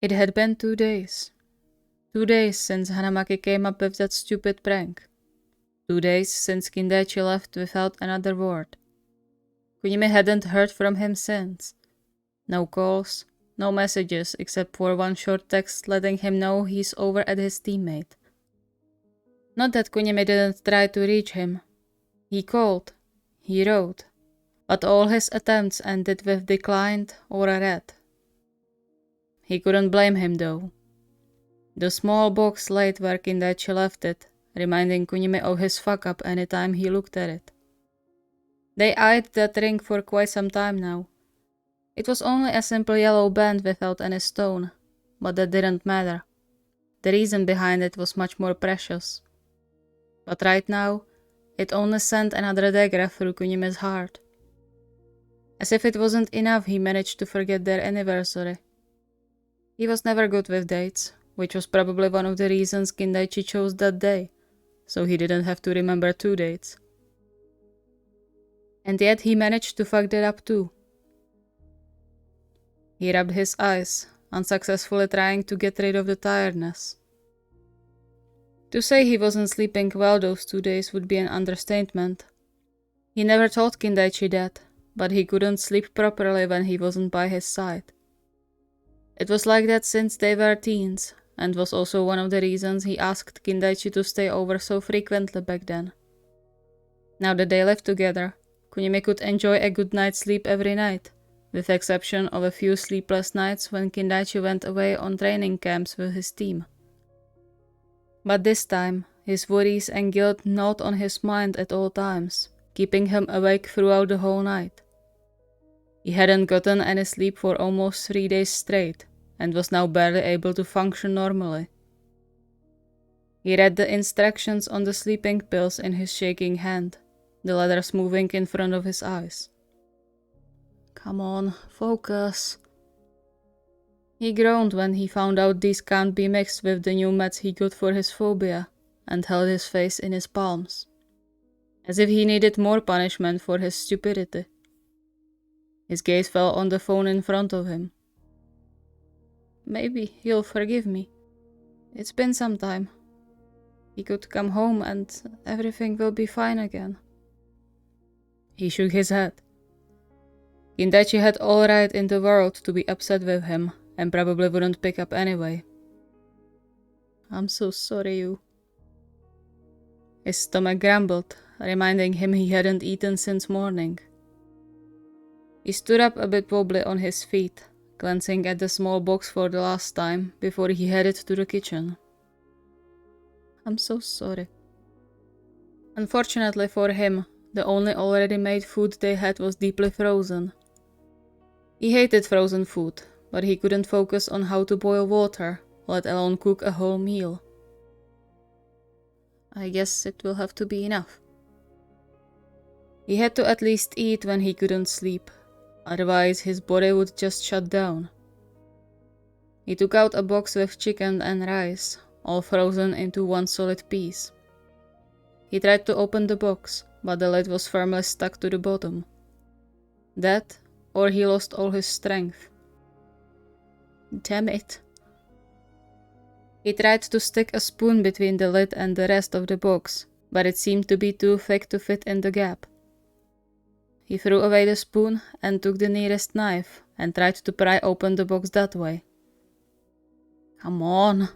It had been 2 days. 2 days since Hanamaki came up with that stupid prank. 2 days since Kindaichi left without another word. Kunimi hadn't heard from him since. No calls, no messages except for one short text letting him know he's over at his teammate. Not that Kunimi didn't try to reach him. He called, he wrote, but all his attempts ended with declined or a red. He couldn't blame him though. The small box laid where Kindaichi left it, reminding Kunimi of his fuck-up anytime he looked at it. They eyed that ring for quite some time now. It was only a simple yellow band without any stone, but that didn't matter. The reason behind it was much more precious. But right now, it only sent another dagger through Kunimi's heart. As if it wasn't enough, he managed to forget their anniversary. He was never good with dates, which was probably one of the reasons Kindaichi chose that day, so he didn't have to remember 2 dates. And yet he managed to fuck that up too. He rubbed his eyes, unsuccessfully trying to get rid of the tiredness. To say he wasn't sleeping well those 2 days would be an understatement. He never told Kindaichi that, but he couldn't sleep properly when he wasn't by his side. It was like that since they were teens, and was also one of the reasons he asked Kindaichi to stay over so frequently back then. Now that they lived together, Kunimi could enjoy a good night's sleep every night, with the exception of a few sleepless nights when Kindaichi went away on training camps with his team. But this time, his worries and guilt gnawed on his mind at all times, keeping him awake throughout the whole night. He hadn't gotten any sleep for almost 3 days straight, and was now barely able to function normally. He read the instructions on the sleeping pills in his shaking hand, the letters moving in front of his eyes. Come on, focus. He groaned when he found out these can't be mixed with the new meds he got for his phobia, and held his face in his palms, as if he needed more punishment for his stupidity. His gaze fell on the phone in front of him. Maybe he'll forgive me. It's been some time. He could come home and everything will be fine again. He shook his head. Kindaichi had all right in the world to be upset with him, and probably wouldn't pick up anyway. I'm so sorry, you. His stomach grumbled, reminding him he hadn't eaten since morning. He stood up a bit wobbly on his feet, glancing at the small box for the last time before he headed to the kitchen. I'm so sorry. Unfortunately for him, the only already made food they had was deeply frozen. He hated frozen food, but he couldn't focus on how to boil water, let alone cook a whole meal. I guess it will have to be enough. He had to at least eat when he couldn't sleep, otherwise his body would just shut down. He took out a box with chicken and rice, all frozen into one solid piece. He tried to open the box, but the lid was firmly stuck to the bottom. That, or he lost all his strength. Damn it. He tried to stick a spoon between the lid and the rest of the box, but it seemed to be too thick to fit in the gap. He threw away the spoon and took the nearest knife and tried to pry open the box that way. Come on.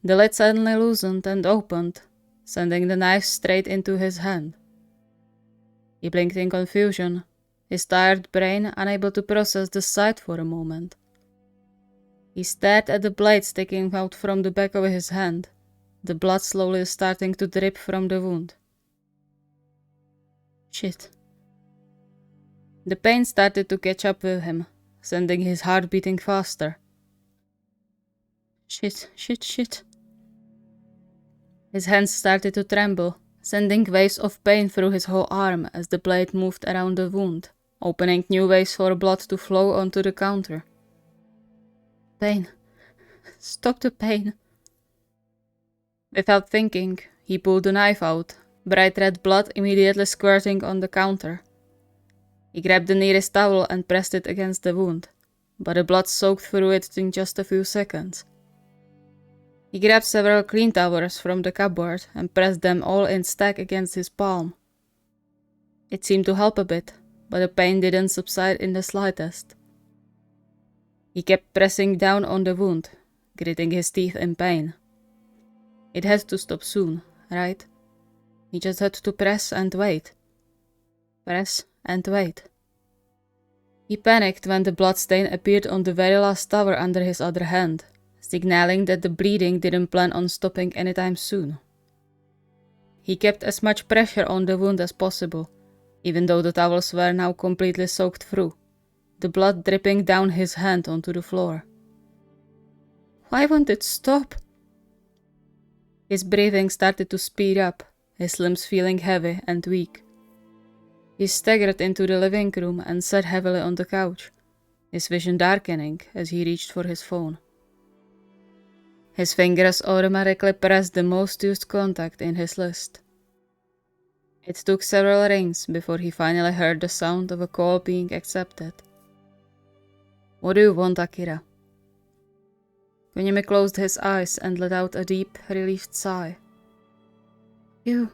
The lid suddenly loosened and opened, sending the knife straight into his hand. He blinked in confusion, his tired brain unable to process the sight for a moment. He stared at the blade sticking out from the back of his hand, the blood slowly starting to drip from the wound. Shit. The pain started to catch up with him, sending his heart beating faster. Shit. His hands started to tremble, sending waves of pain through his whole arm as the blade moved around the wound, opening new ways for blood to flow onto the counter. Pain. Stop the pain. Without thinking, he pulled the knife out, bright red blood immediately squirting on the counter. He grabbed the nearest towel and pressed it against the wound. but the blood soaked through it in just a few seconds. He grabbed several clean towels from the cupboard and pressed them all in stack against his palm. It seemed to help a bit, but the pain didn't subside in the slightest. He kept pressing down on the wound, gritting his teeth in pain. It had to stop soon, right? He just had to press and wait. Press and wait. He panicked when the bloodstain appeared on the very last towel under his other hand, signaling that the bleeding didn't plan on stopping anytime soon. He kept as much pressure on the wound as possible, even though the towels were now completely soaked through, the blood dripping down his hand onto the floor. Why won't it stop? His breathing started to speed up, his limbs feeling heavy and weak. He staggered into the living room and sat heavily on the couch, his vision darkening as he reached for his phone. His fingers automatically pressed the most used contact in his list. It took several rings before he finally heard the sound of a call being accepted. "What do you want, Akira?" Kunimi closed his eyes and let out a deep, relieved sigh. "You."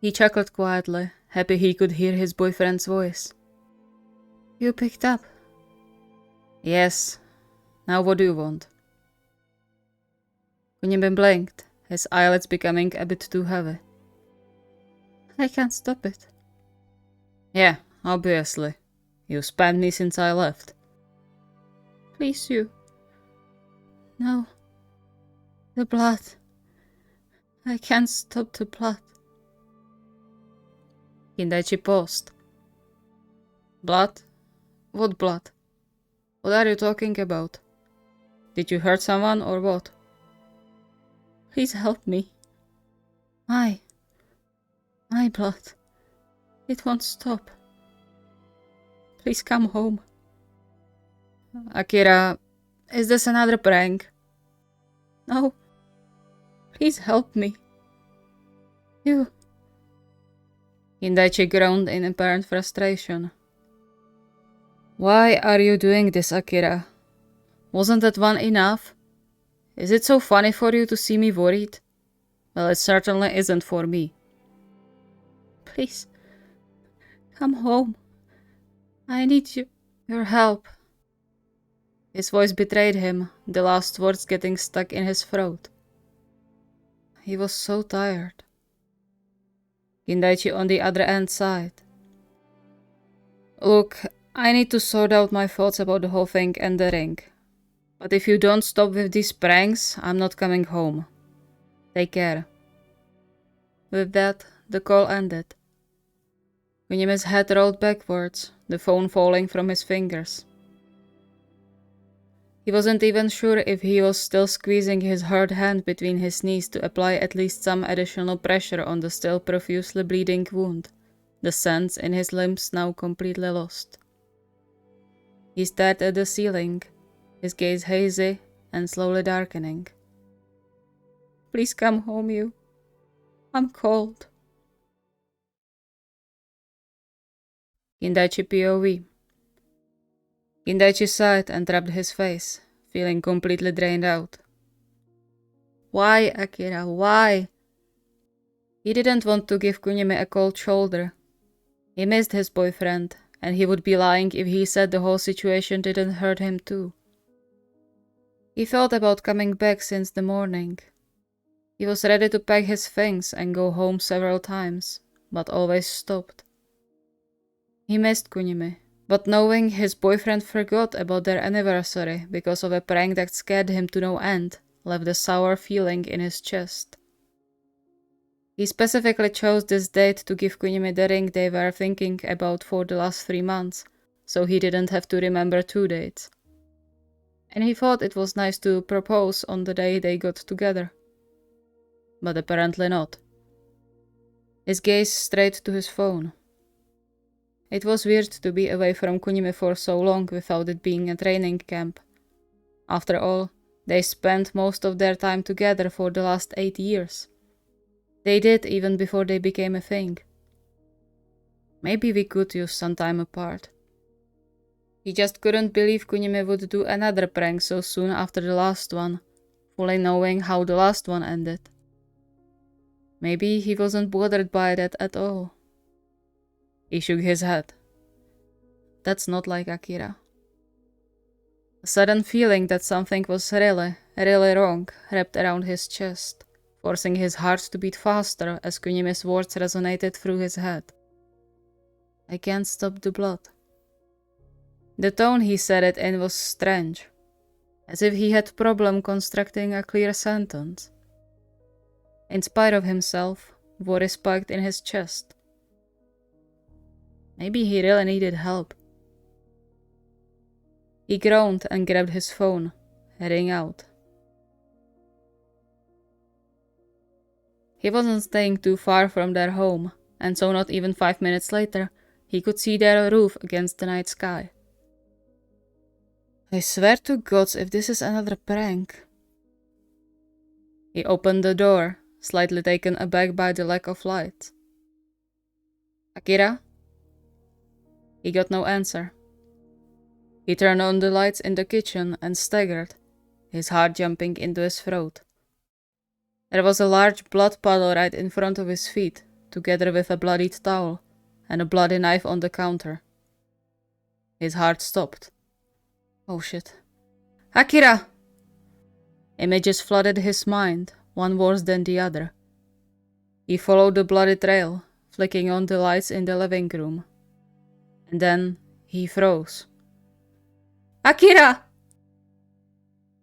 He chuckled quietly, happy he could hear his boyfriend's voice. "You picked up." "Yes. Now what do you want?" Kunimi blinked, his eyelids becoming a bit too heavy. "I can't stop it." "Yeah, obviously. You spammed me since I left." "Please, you." "No. The blood. I can't stop the blood." Kindaichi paused. "Blood? What blood? What are you talking about? Did you hurt someone or what?" "Please help me. My blood. It won't stop. Please come home." "Akira, is this another prank?" "No. Please help me. You." Kindaichi groaned in apparent frustration. "Why are you doing this, Akira? Wasn't that one enough? Is it so funny for you to see me worried? Well, it certainly isn't for me." "Please, come home. I need your help." His voice betrayed him, the last words getting stuck in his throat. He was so tired. Kindaichi on the other end sighed. "Look, I need to sort out my thoughts about the whole thing and the ring. But if you don't stop with these pranks, I'm not coming home. Take care." With that, the call ended. Kunimi's head rolled backwards, the phone falling from his fingers. He wasn't even sure if he was still squeezing his hurt hand between his knees to apply at least some additional pressure on the still profusely bleeding wound, the sense in his limbs now completely lost. He stared at the ceiling, his gaze hazy and slowly darkening. "Please come home, you. I'm cold." Kindaichi POV. Kindaichi sighed and rubbed his face, feeling completely drained out. Why, Akira, why? He didn't want to give Kunimi a cold shoulder. He missed his boyfriend, and he would be lying if he said the whole situation didn't hurt him too. He thought about coming back since the morning. He was ready to pack his things and go home several times, but always stopped. He missed Kunimi, but knowing his boyfriend forgot about their anniversary because of a prank that scared him to no end left a sour feeling in his chest. He specifically chose this date to give Kunimi the ring they were thinking about for the last 3 months, so he didn't have to remember 2 dates. And he thought it was nice to propose on the day they got together. But apparently not. His gaze strayed to his phone. It was weird to be away from Kunimi for so long without it being a training camp. After all, they spent most of their time together for the last 8 years. They did even before they became a thing. Maybe we could use some time apart. He just couldn't believe Kunimi would do another prank so soon after the last one, fully knowing how the last one ended. Maybe he wasn't bothered by that at all. He shook his head. That's not like Akira. A sudden feeling that something was really, really wrong wrapped around his chest, forcing his heart to beat faster as Kunimi's words resonated through his head. I can't stop the blood. The tone he said it in was strange, as if he had problem constructing a clear sentence. In spite of himself, worry spiked in his chest. Maybe he really needed help. He groaned and grabbed his phone, heading out. He wasn't staying too far from their home, and so not even 5 minutes later, he could see their roof against the night sky. I swear to gods if this is another prank. He opened the door, slightly taken aback by the lack of light. Akira? He got no answer. He turned on the lights in the kitchen and staggered, his heart jumping into his throat. There was a large blood puddle right in front of his feet, together with a bloodied towel and a bloody knife on the counter. His heart stopped. Oh shit. Akira! Images flooded his mind, one worse than the other. He followed the bloody trail, flicking on the lights in the living room. And then he froze. Akira!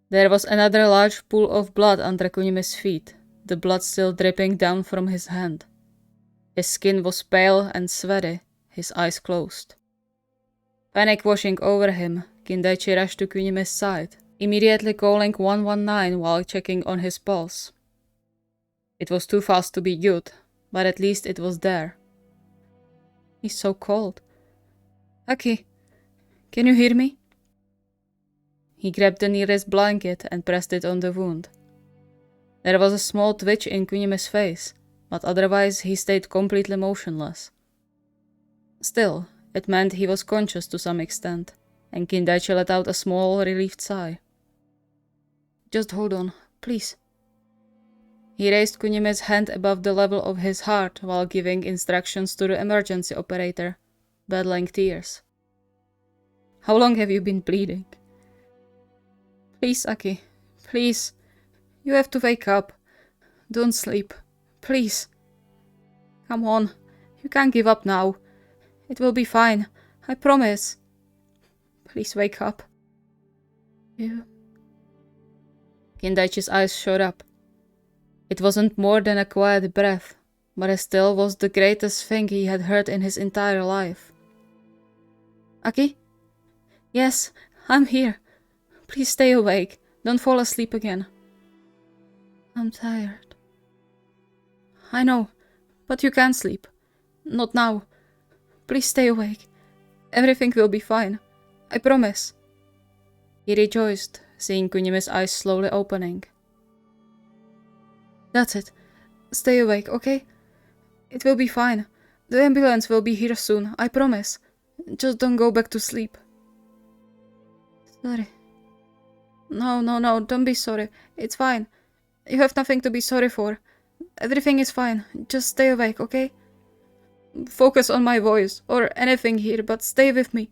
There was another large pool of blood under Kunimi's feet, the blood still dripping down from his hand. His skin was pale and sweaty, his eyes closed. Panic washing over him, Kindaichi rushed to Kunimi's side, immediately calling 119 while checking on his pulse. It was too fast to be good, but at least it was there. He's so cold. Aki, can you hear me? He grabbed the nearest blanket and pressed it on the wound. There was a small twitch in Kunimi's face, but otherwise he stayed completely motionless. Still, it meant he was conscious to some extent, and Kindaichi let out a small, relieved sigh. Just hold on, please. He raised Kunimi's hand above the level of his heart while giving instructions to the emergency operator, battling tears. How long have you been bleeding? Please, Aki, please. You have to wake up. Don't sleep. Please. Come on. You can't give up now. It will be fine. I promise. Please wake up. You... Kindaichi's eyes shot up. It wasn't more than a quiet breath, but it still was the greatest thing he had heard in his entire life. Aki? Yes, I'm here. Please stay awake. Don't fall asleep again. I'm tired. I know, but you can't sleep. Not now. Please stay awake. Everything will be fine. I promise. He rejoiced, seeing Kunimi's eyes slowly opening. That's it. Stay awake, okay? It will be fine. The ambulance will be here soon, I promise. Just don't go back to sleep. Sorry. No, don't be sorry. It's fine. You have nothing to be sorry for. Everything is fine. Just stay awake, okay? Focus on my voice, or anything here, but stay with me.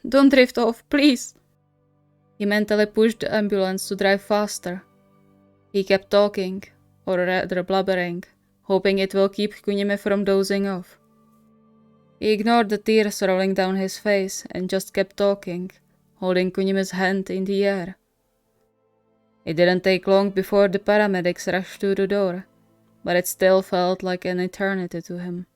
Don't drift off, please. He mentally pushed the ambulance to drive faster. He kept talking, or rather blubbering, hoping it will keep Kunimi from dozing off. He ignored the tears rolling down his face and just kept talking, holding Kunimi's hand in the air. It didn't take long before the paramedics rushed to the door, but it still felt like an eternity to him.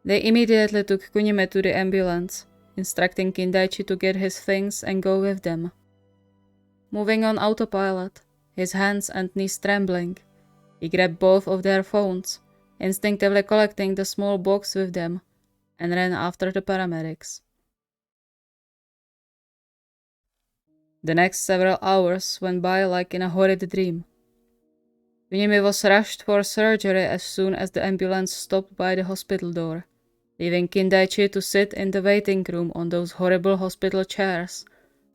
They immediately took Kunimi to the ambulance, instructing Kindaichi to get his things and go with them. Moving on autopilot, his hands and knees trembling, he grabbed both of their phones, instinctively collecting the small box with them, and ran after the paramedics. The next several hours went by like in a horrid dream. Kunimi was rushed for surgery as soon as the ambulance stopped by the hospital door, leaving Kindaichi to sit in the waiting room on those horrible hospital chairs,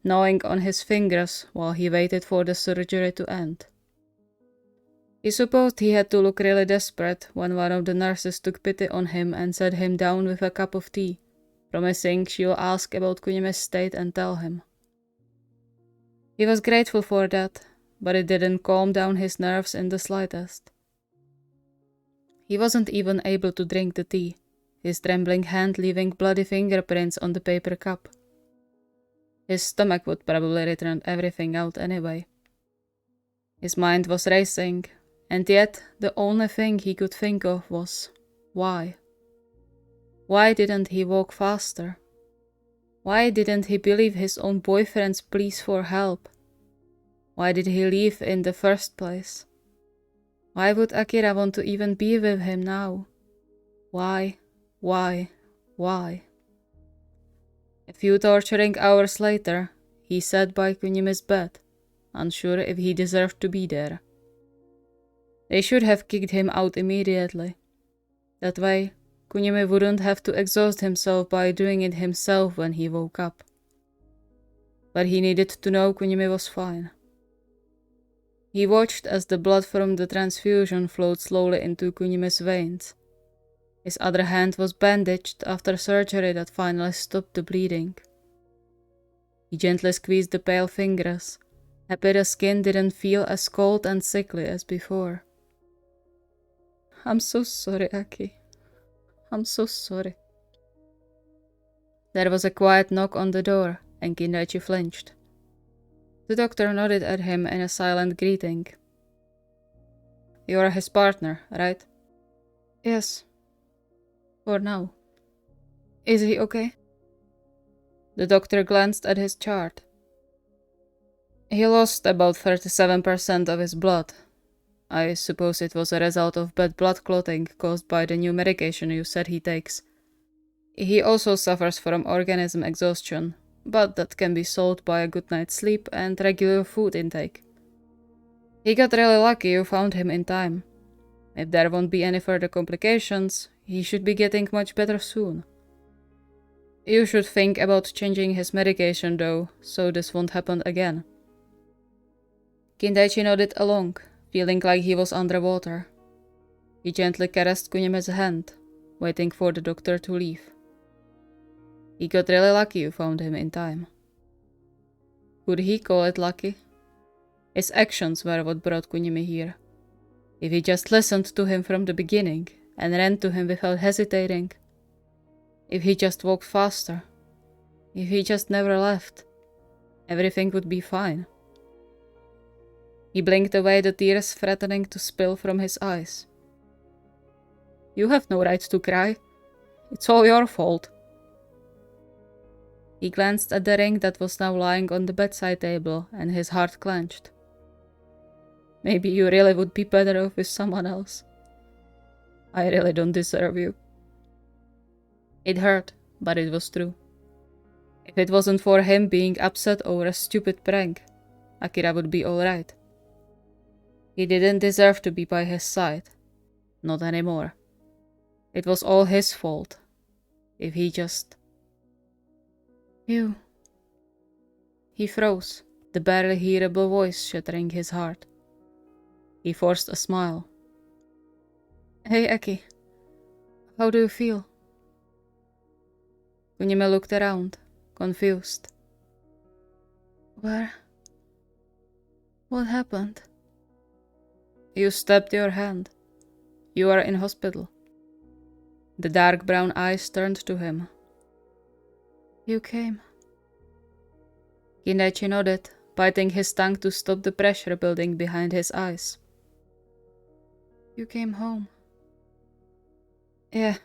gnawing on his fingers while he waited for the surgery to end. He supposed he had to look really desperate when one of the nurses took pity on him and sat him down with a cup of tea, promising she'll ask about Kunime's state and tell him. He was grateful for that, but it didn't calm down his nerves in the slightest. He wasn't even able to drink the tea, his trembling hand leaving bloody fingerprints on the paper cup. His stomach would probably return everything out anyway. His mind was racing, and yet the only thing he could think of was, why? Why didn't he walk faster? Why didn't he believe his own boyfriend's pleas for help? Why did he leave in the first place? Why would Akira want to even be with him now? Why? A few torturing hours later, he sat by Kunime's bed, unsure if he deserved to be there. They should have kicked him out immediately. That way, Kunime wouldn't have to exhaust himself by doing it himself when he woke up. But he needed to know Kunime was fine. He watched as the blood from the transfusion flowed slowly into Kunime's veins. His other hand was bandaged after surgery that finally stopped the bleeding. He gently squeezed the pale fingers, happy the skin didn't feel as cold and sickly as before. "I'm so sorry, Aki. I'm so sorry." There was a quiet knock on the door, and Kindaichi flinched. The doctor nodded at him in a silent greeting. "You're his partner, right?" "Yes. For now." "Is he okay?" The doctor glanced at his chart. "He lost about 37% of his blood. I suppose it was a result of bad blood clotting caused by the new medication you said he takes. He also suffers from organism exhaustion, but that can be solved by a good night's sleep and regular food intake. He got really lucky you found him in time. If there won't be any further complications, he should be getting much better soon. You should think about changing his medication though, so this won't happen again." Kindaichi nodded along, feeling like he was underwater. He gently caressed Kunime's hand, waiting for the doctor to leave. He got really lucky you found him in time. Could he call it lucky? His actions were what brought Kunime here. If he just listened to him from the beginning and ran to him without hesitating, if he just walked faster, if he just never left, everything would be fine. He blinked away the tears threatening to spill from his eyes. "You have no right to cry. It's all your fault." He glanced at the ring that was now lying on the bedside table, and his heart clenched. "Maybe you really would be better off with someone else. I really don't deserve you." It hurt, but it was true. If it wasn't for him being upset over a stupid prank, Akira would be alright. He didn't deserve to be by his side. Not anymore. It was all his fault. If he just... "You..." He froze, the barely hearable voice shattering his heart. He forced a smile. "Hey, Aki. How do you feel?" Kunime looked around, confused. "Where? What happened?" "You stabbed your hand. You are in hospital." The dark brown eyes turned to him. "You came." Kindaichi nodded, biting his tongue to stop the pressure building behind his eyes. "You came home." "Yeah.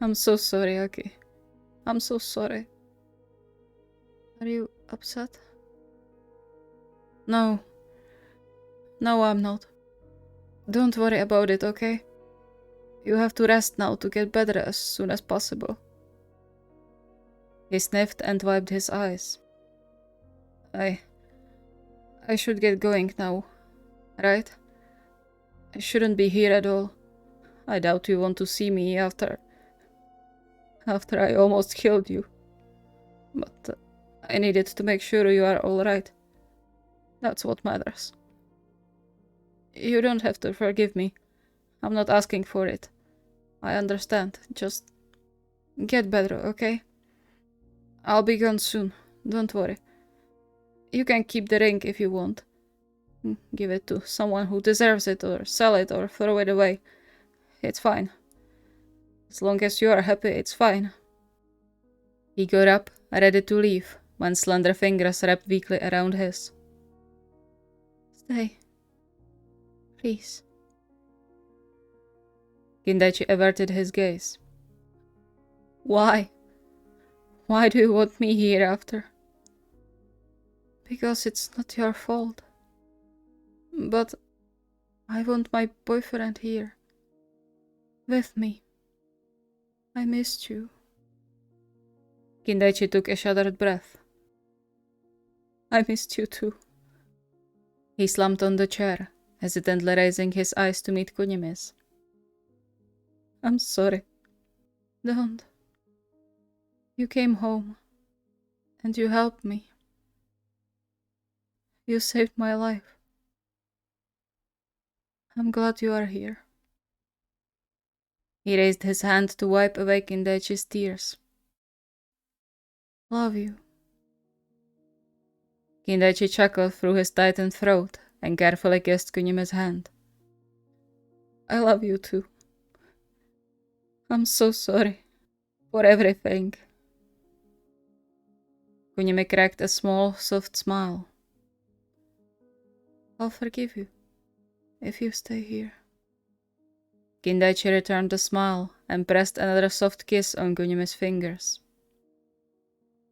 I'm so sorry, Aki. I'm so sorry." "Are you upset?" No, I'm not. Don't worry about it, okay? You have to rest now to get better as soon as possible." He sniffed and wiped his eyes. I should get going now, right? I shouldn't be here at all. I doubt you want to see me after... after I almost killed you. But I needed to make sure you are alright. That's what matters. You don't have to forgive me. I'm not asking for it. I understand. Just get better, okay? I'll be gone soon. Don't worry. You can keep the ring if you want. Give it to someone who deserves it, or sell it, or throw it away. It's fine. As long as you are happy, it's fine. He got up, ready to leave, when slender fingers wrapped weakly around his. Stay. Please. Kindaichi averted his gaze. Why? Why do you want me here after? Because it's not your fault. But I want my boyfriend here. With me. I missed you. Kindaichi took a shuddered breath. I missed you too. He slumped on the chair, hesitantly raising his eyes to meet Kunimi's. I'm sorry. Don't. You came home, and you helped me. You saved my life. I'm glad you are here. He raised his hand to wipe away Kindaichi's tears. Love you. Kindaichi chuckled through his tightened throat and carefully kissed Kunimi's hand. I love you too. I'm so sorry for everything. Kunimi cracked a small, soft smile. I'll forgive you if you stay here. Kindaichi returned the smile and pressed another soft kiss on Kunimi's fingers.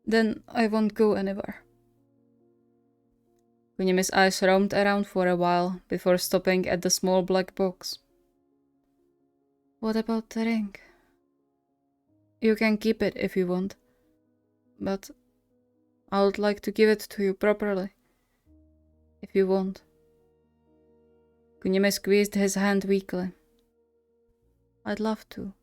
Then I won't go anywhere. Kunimi's eyes roamed around for a while before stopping at the small black box. What about the ring? You can keep it if you want, but I would like to give it to you properly, if you want. Kunimi squeezed his hand weakly. I'd love to.